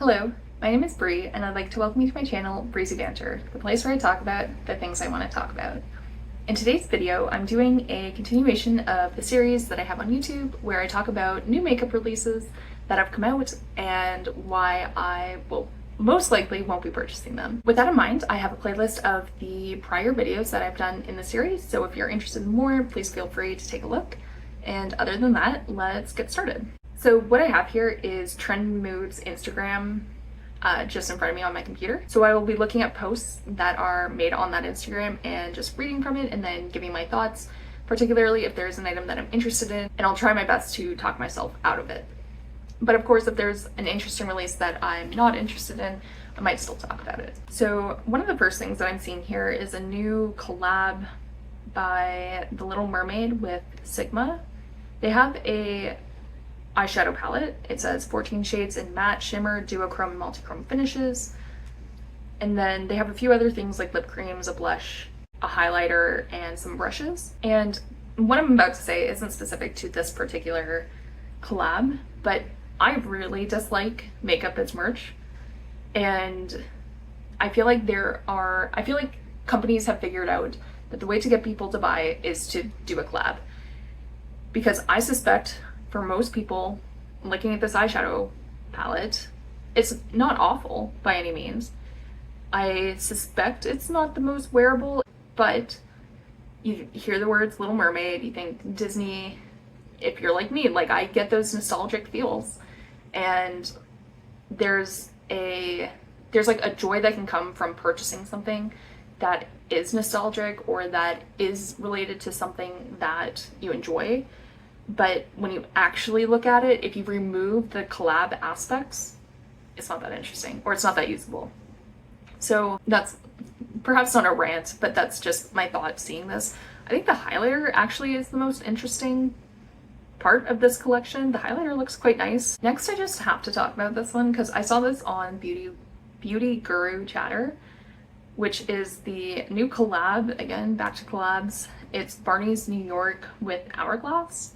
Hello, my name is Bree, and I'd like to welcome you to my channel, Breezy Banter, the place where I talk about the things I want to talk about. In today's video, I'm doing a continuation of the series that I have on YouTube, where I talk about new makeup releases that have come out and why I will most likely won't be purchasing them. With that in mind, I have a playlist of the prior videos that I've done in the series, so if you're interested in more, please feel free to take a look. And other than that, let's get started. So what I have here is Trend Mood's Instagram just in front of me on my computer. So I will be looking at posts that are made on that Instagram and just reading from it and then giving my thoughts, particularly if there's an item that I'm interested in, and I'll try my best to talk myself out of it. But of course, if there's an interesting release that I'm not interested in, I might still talk about it. So one of the first things that I'm seeing here is a new collab by The Little Mermaid with Sigma. They have a eyeshadow palette. It says 14 shades in matte, shimmer, duochrome, and multi-chrome finishes. And then they have a few other things like lip creams, a blush, a highlighter, and some brushes. And what I'm about to say isn't specific to this particular collab, but I really dislike makeup as merch. And I feel like companies have figured out that the way to get people to buy is to do a collab. Because I suspect for most people looking at this eyeshadow palette, it's not awful by any means. I suspect it's not the most wearable, but you hear the words Little Mermaid, you think Disney. If you're like me, like I get those nostalgic feels, and there's like a joy that can come from purchasing something that is nostalgic or that is related to something that you enjoy. But when you actually look at it, if you remove the collab aspects, it's not that interesting or it's not that usable. So that's perhaps not a rant, but that's just my thought seeing this. I think the highlighter actually is the most interesting part of this collection. The highlighter looks quite nice. Next, I just have to talk about this one because I saw this on Beauty Guru Chatter, which is the new collab. Again, back to collabs. It's Barney's New York with Hourglass.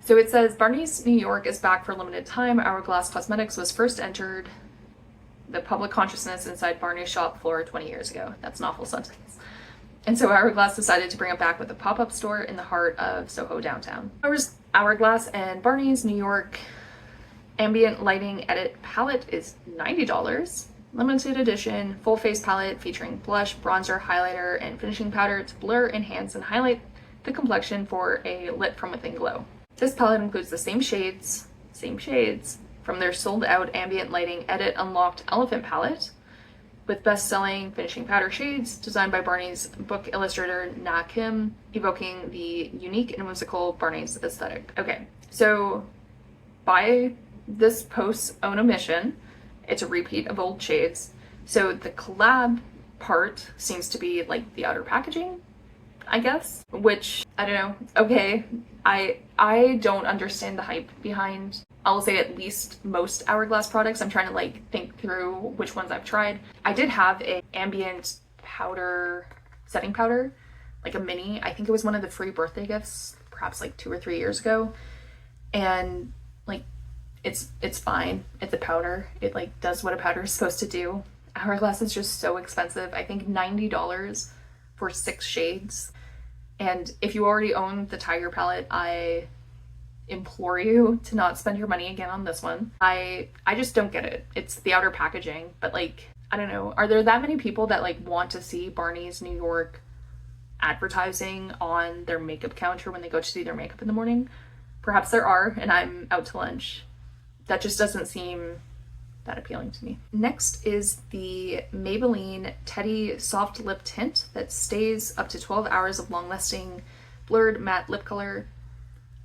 So it says, Barney's New York is back for a limited time. Hourglass Cosmetics was first entered the public consciousness inside Barney's shop floor 20 years ago. That's an awful sentence. And so Hourglass decided to bring it back with a pop-up store in the heart of Soho downtown. Hourglass and Barney's New York Ambient Lighting Edit palette is $90. Limited edition, full face palette featuring blush, bronzer, highlighter, and finishing powder to blur, enhance, and highlight the complexion for a lit from within glow. This palette includes the same shades from their sold-out Ambient Lighting Edit Unlocked Elephant palette, with best-selling finishing powder shades designed by Barney's book illustrator Na Kim, evoking the unique and whimsical Barney's aesthetic. Okay, so by this post's own admission, it's a repeat of old shades. So the collab part seems to be like the outer packaging, I guess, which I don't know. Okay, I don't understand the hype behind, I'll say at least most Hourglass products. I'm trying to like think through which ones I've tried. I did have a ambient powder, setting powder, like a mini. I think it was one of the free birthday gifts, perhaps like 2 or 3 years ago. And like, it's fine. It's a powder. It like does what a powder is supposed to do. Hourglass is just so expensive. I think $90 for 6 shades. And if you already own the Tiger palette, I implore you to not spend your money again on this one. I just don't get it. It's the outer packaging, but like, I don't know. Are there that many people that like want to see Barney's New York advertising on their makeup counter when they go to do their makeup in the morning? Perhaps there are, and I'm out to lunch. That just doesn't seem that appealing to me. Next is the Maybelline Teddy Soft Lip Tint that stays up to 12 hours of long-lasting blurred matte lip color.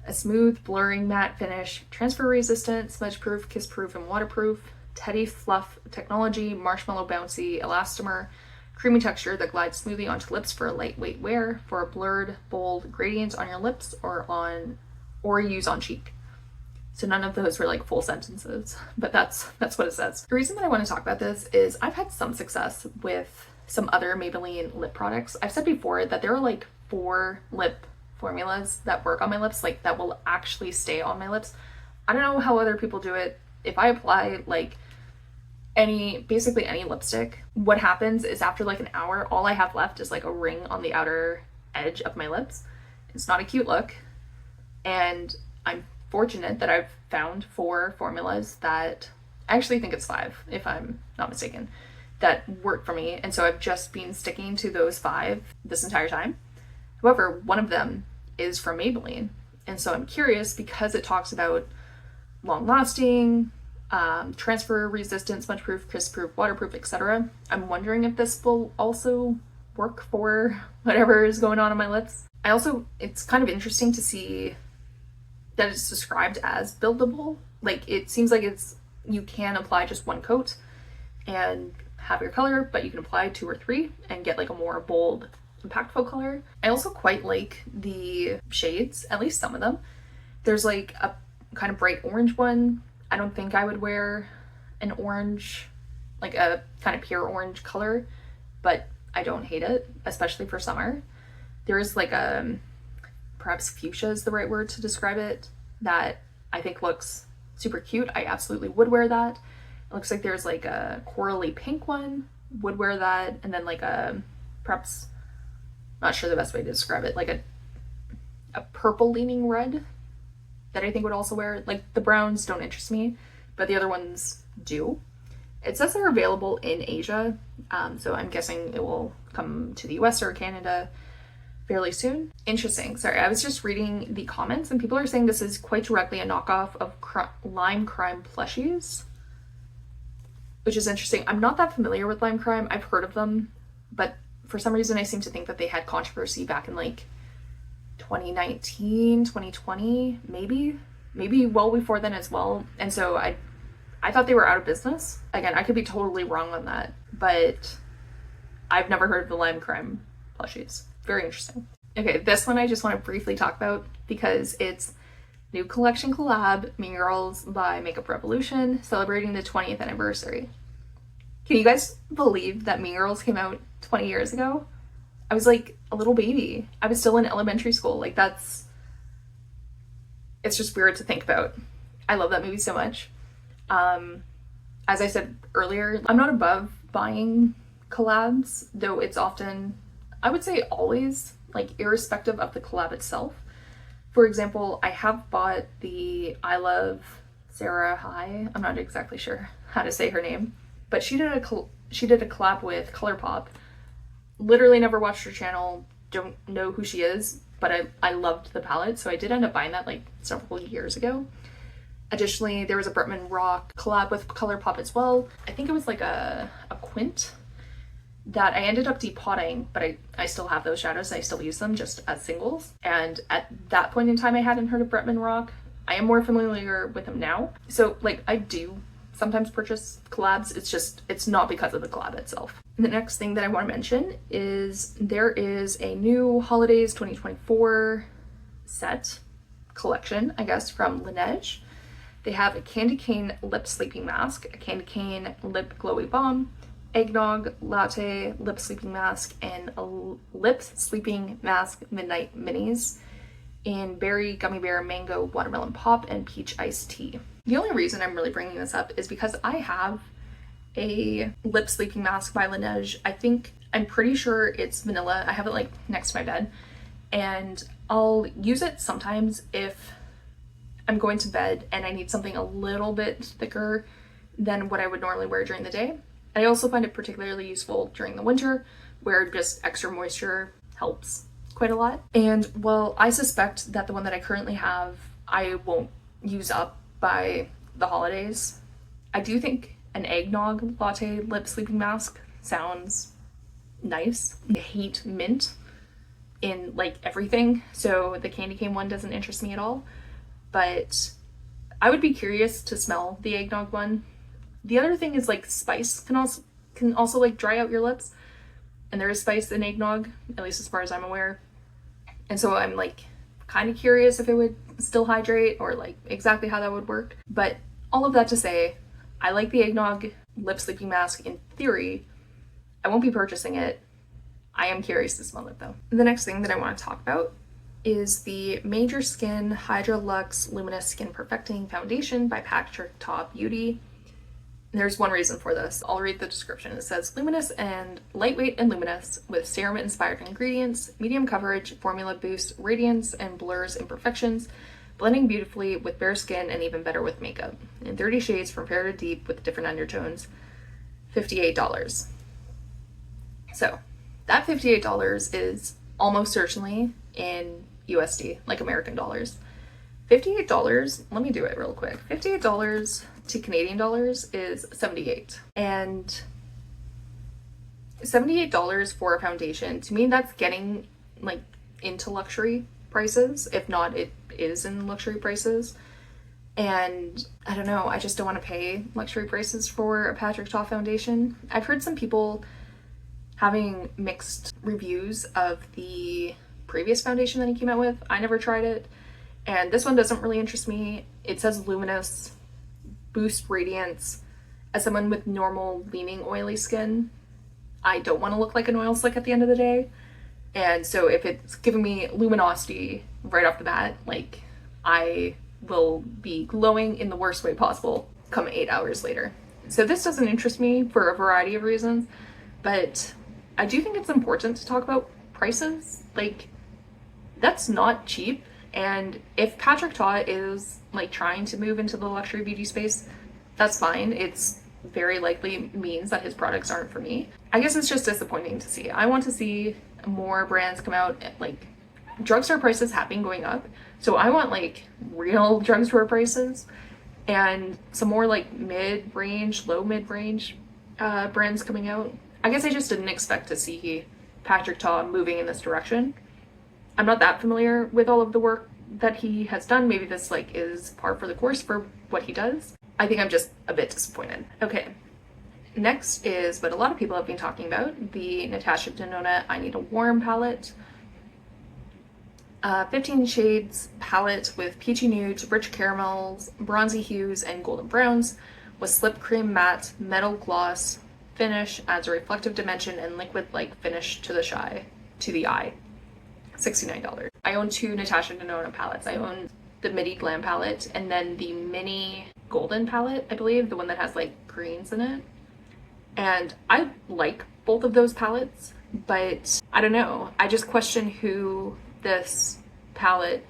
A smooth, blurring matte finish, transfer-resistant, smudge-proof, kiss-proof, and waterproof. Teddy Fluff technology, marshmallow bouncy elastomer, creamy texture that glides smoothly onto lips for a lightweight wear, for a blurred, bold gradient on your lips or use on cheek. So none of those were like full sentences, but that's what it says. The reason that I want to talk about this is I've had some success with some other Maybelline lip products. I've said before that there are like 4 lip formulas that work on my lips, like that will actually stay on my lips. I don't know how other people do it. If I apply like basically any lipstick. What happens is after like an hour, all I have left is like a ring on the outer edge of my lips. It's not a cute look, and I'm fortunate that I've found 4 formulas that, I actually think it's 5 if I'm not mistaken, that work for me, and so I've just been sticking to those 5 this entire time. However, one of them is from Maybelline, and so I'm curious because it talks about long lasting, transfer resistant, smudge proof, crisp proof, waterproof, etc. I'm wondering if this will also work for whatever is going on my lips. It's kind of interesting to see that it's described as buildable. Like, it seems like you can apply just 1 coat and have your color, but you can apply 2 or 3 and get like a more bold, impactful color. I also quite like the shades, at least some of them. There's like a kind of bright orange one. I don't think I would wear an orange, like a kind of pure orange color, but I don't hate it, especially for summer. There is like perhaps fuchsia is the right word to describe it, that I think looks super cute. I absolutely would wear that. It looks like there's like a corally pink one, would wear that, and then like a, perhaps, not sure the best way to describe it, like a purple leaning red that I think would also wear. Like, the browns don't interest me, but the other ones do. It says they're available in Asia, so I'm guessing it will come to the US or Canada fairly soon. Interesting. Sorry, I was just reading the comments and people are saying this is quite directly a knockoff of Lime Crime plushies, which is interesting. I'm not that familiar with Lime Crime. I've heard of them, but for some reason I seem to think that they had controversy back in like 2019, 2020, maybe well before then as well. And so I thought they were out of business. Again, I could be totally wrong on that, but I've never heard of the Lime Crime plushies. Very interesting. Okay, this one I just want to briefly talk about because it's new collection collab, Mean Girls by Makeup Revolution, celebrating the 20th anniversary. Can you guys believe that Mean Girls came out 20 years ago? I was like a little baby. I was still in elementary school. Like, it's just weird to think about. I love that movie so much. As I said earlier, I'm not above buying collabs, though it's often, I would say always, like, irrespective of the collab itself. For example, I have bought the I Love Sarah High. I'm not exactly sure how to say her name, but she did a collab with ColourPop. Literally never watched her channel, don't know who she is, but I loved the palette, so I did end up buying that like several years ago. Additionally, there was a Bretman Rock collab with ColourPop as well. I think it was like a quint that I ended up depotting, but I still have those shadows and I still use them just as singles. And at that point in time, I hadn't heard of Bretman Rock. I am more familiar with him now. So like, I do sometimes purchase collabs. It's not because of the collab itself. The next thing that I want to mention is there is a new Holidays 2024 set collection, I guess, from Laneige. They have a candy cane lip sleeping mask, a candy cane lip glowy balm, eggnog latte lip sleeping mask, and a lip sleeping mask midnight minis in berry, gummy bear, mango, watermelon pop, and peach iced tea. The only reason I'm really bringing this up is because I have a lip sleeping mask by Laneige. I'm pretty sure it's vanilla. I have it like next to my bed, and I'll use it sometimes if I'm going to bed and I need something a little bit thicker than what I would normally wear during the day. I also find it particularly useful during the winter, where just extra moisture helps quite a lot. And while I suspect that the one that I currently have I won't use up by the holidays, I do think an eggnog latte lip sleeping mask sounds nice. I hate mint in like everything, so the candy cane one doesn't interest me at all, but I would be curious to smell the eggnog one. The other thing is like spice can also like dry out your lips, and there is spice in eggnog, at least as far as I'm aware. And so I'm like kind of curious if it would still hydrate or like exactly how that would work. But all of that to say, I like the eggnog lip sleeping mask in theory. I won't be purchasing it. I am curious to smell it though. The next thing that I want to talk about is the Major Skin Hydra Luxe Luminous Skin Perfecting Foundation by Patrick Ta Beauty. There's one reason for this. I'll read the description. It says luminous and lightweight and luminous with serum inspired ingredients, medium coverage, formula boosts radiance and blurs imperfections, blending beautifully with bare skin and even better with makeup. In 30 shades from fair to deep with different undertones. $58. So that $58 is almost certainly in USD, like American dollars. $58, let me do it real quick. $58 to Canadian dollars is 78. And $78 for a foundation, to me that's getting like into luxury prices. If not, it is in luxury prices. And I don't know, I just don't want to pay luxury prices for a Patrick Ta foundation. I've heard some people having mixed reviews of the previous foundation that he came out with. I never tried it. And this one doesn't really interest me. It says luminous, boost radiance. As someone with normal leaning oily skin, I don't want to look like an oil slick at the end of the day. And so if it's giving me luminosity right off the bat, like I will be glowing in the worst way possible come 8 hours later. So this doesn't interest me for a variety of reasons, but I do think it's important to talk about prices. Like, that's not cheap. And if Patrick Ta is like trying to move into the luxury beauty space, that's fine. It's very likely means that his products aren't for me. I guess it's just disappointing to see. I want to see more brands come out at, like, drugstore prices have been going up. So I want like real drugstore prices and some more like mid-range, low mid-range brands coming out. I guess I just didn't expect to see Patrick Ta moving in this direction. I'm not that familiar with all of the work that he has done. Maybe this like is par for the course for what he does. I think I'm just a bit disappointed. Okay, next is what a lot of people have been talking about, the Natasha Denona I Need a Warm palette. 15 shades palette with peachy nudes, rich caramels, bronzy hues, and golden browns with slip cream matte metal gloss finish, adds a reflective dimension and liquid-like finish to the eye. $69. I own two Natasha Denona palettes. I own the Midi Glam palette and then the Mini Golden palette, I believe, the one that has like greens in it. And I like both of those palettes, but I don't know. I just question who this palette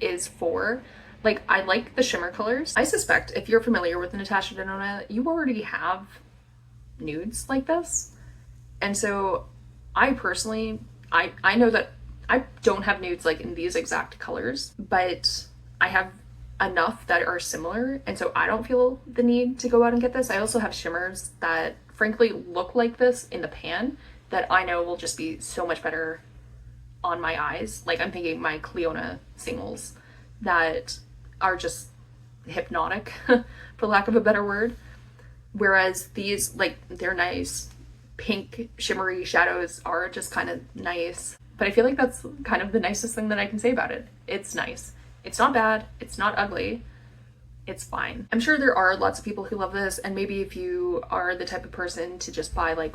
is for. Like, I like the shimmer colors. I suspect if you're familiar with Natasha Denona, you already have nudes like this. And so I personally, I know that I don't have nudes like in these exact colors, but I have enough that are similar, and so I don't feel the need to go out and get this. I also have shimmers that frankly look like this in the pan that I know will just be so much better on my eyes. Like, I'm thinking my Cleona singles that are just hypnotic for lack of a better word, whereas these, like, they're nice pink shimmery shadows are just kind of nice. But I feel like that's kind of the nicest thing that I can say about it. It's nice. It's not bad. It's not ugly. It's fine. I'm sure there are lots of people who love this, and maybe if you are the type of person to just buy like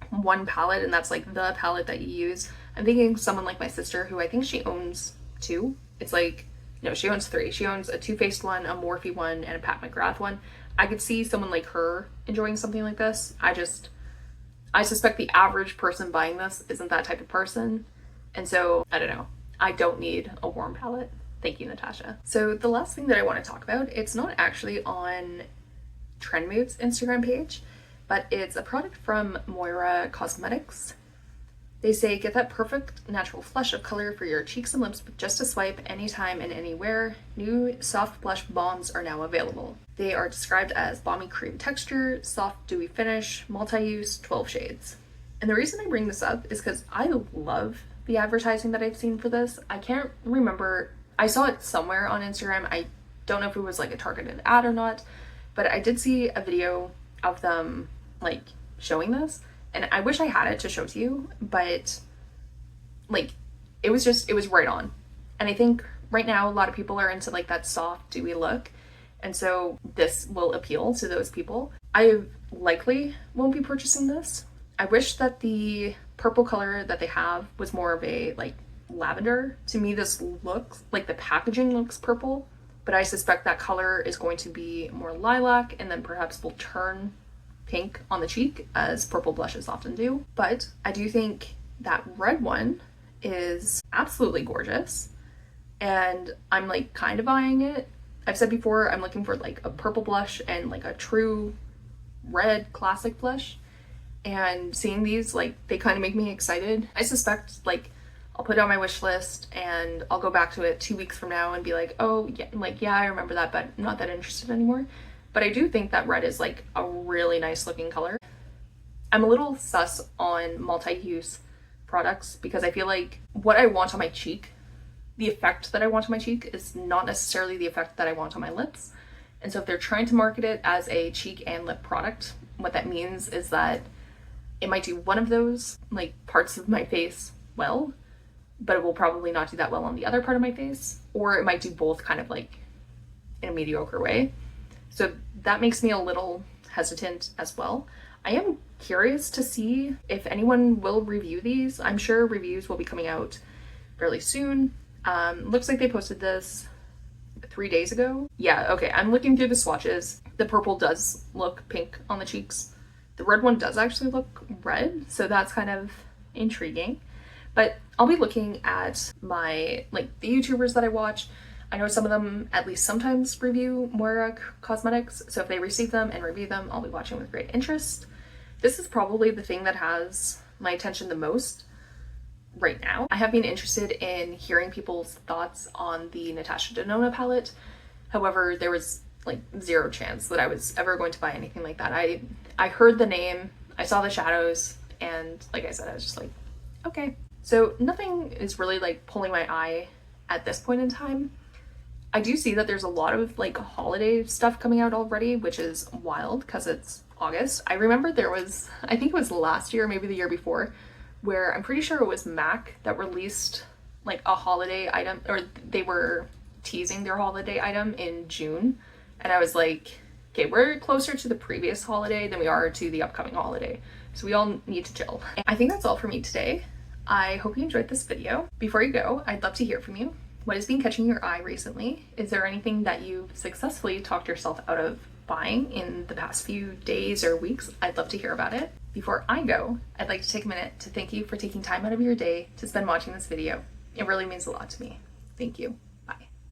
one palette and that's like the palette that you use. I'm thinking someone like my sister, who I think she owns two. It's like, no, she owns three. She owns a Too Faced one, a Morphe one, and a Pat McGrath one. I could see someone like her enjoying something like this. I suspect the average person buying this isn't that type of person. And so, I don't know. I don't need a warm palette. Thank you, Natasha. So the last thing that I want to talk about, it's not actually on Trend Mood's Instagram page, but it's a product from Moira Cosmetics. They say, get that perfect natural flush of color for your cheeks and lips with just a swipe, anytime and anywhere. New soft blush bombs are now available. They are described as balmy cream texture, soft dewy finish, multi-use, 12 shades. And the reason I bring this up is because I love the advertising that I've seen for this. I can't remember, I saw it somewhere on Instagram. I don't know if it was like a targeted ad or not, but I did see a video of them like showing this. And I wish I had it to show to you, but like, it was right on. And I think right now a lot of people are into like that soft, dewy look. And so this will appeal to those people. I likely won't be purchasing this. I wish that the purple color that they have was more of a like lavender. To me, this looks like the packaging looks purple but I suspect that color is going to be more lilac and then perhaps will turn pink on the cheek as purple blushes often do. But I do think that red one is absolutely gorgeous and I'm like kind of eyeing it. I've said before, I'm looking for like a purple blush and like a true red classic blush, and seeing these, like, they kind of make me excited. I suspect like I'll put it on my wish list and I'll go back to it 2 weeks from now and be like, oh yeah, like yeah, I remember that, but I'm not that interested anymore. But I do think that red is like a really nice looking color. I'm a little sus on multi-use products because I feel like what I want on my cheek, the effect that I want on my cheek, is not necessarily the effect that I want on my lips. And so if they're trying to market it as a cheek and lip product, what that means is that it might do one of those like parts of my face well, but it will probably not do that well on the other part of my face, or it might do both kind of like in a mediocre way. So that makes me a little hesitant as well. I am curious to see if anyone will review these. I'm sure reviews will be coming out fairly soon. Looks like they posted this 3 days ago. Yeah, okay, I'm looking through the swatches. The purple does look pink on the cheeks. The red one does actually look red, so that's kind of intriguing. But I'll be looking at my, like, the YouTubers that I watch. I know some of them at least sometimes review Moira cosmetics, so if they receive them and review them, I'll be watching with great interest. This is probably the thing that has my attention the most right now. I have been interested in hearing people's thoughts on the Natasha Denona palette. However, there was like zero chance that I was ever going to buy anything like that. I heard the name, I saw the shadows, and like I said, I was just like, okay. So nothing is really like pulling my eye at this point in time. I do see that there's a lot of like holiday stuff coming out already, which is wild because it's August. I remember there was, I think it was last year, maybe the year before, where I'm pretty sure it was MAC that released like a holiday item, or they were teasing their holiday item in June. And I was like, okay, we're closer to the previous holiday than we are to the upcoming holiday. So we all need to chill. I think that's all for me today. I hope you enjoyed this video. Before you go, I'd love to hear from you. What has been catching your eye recently? Is there anything that you've successfully talked yourself out of buying in the past few days or weeks? I'd love to hear about it. Before I go, I'd like to take a minute to thank you for taking time out of your day to spend watching this video. It really means a lot to me. Thank you.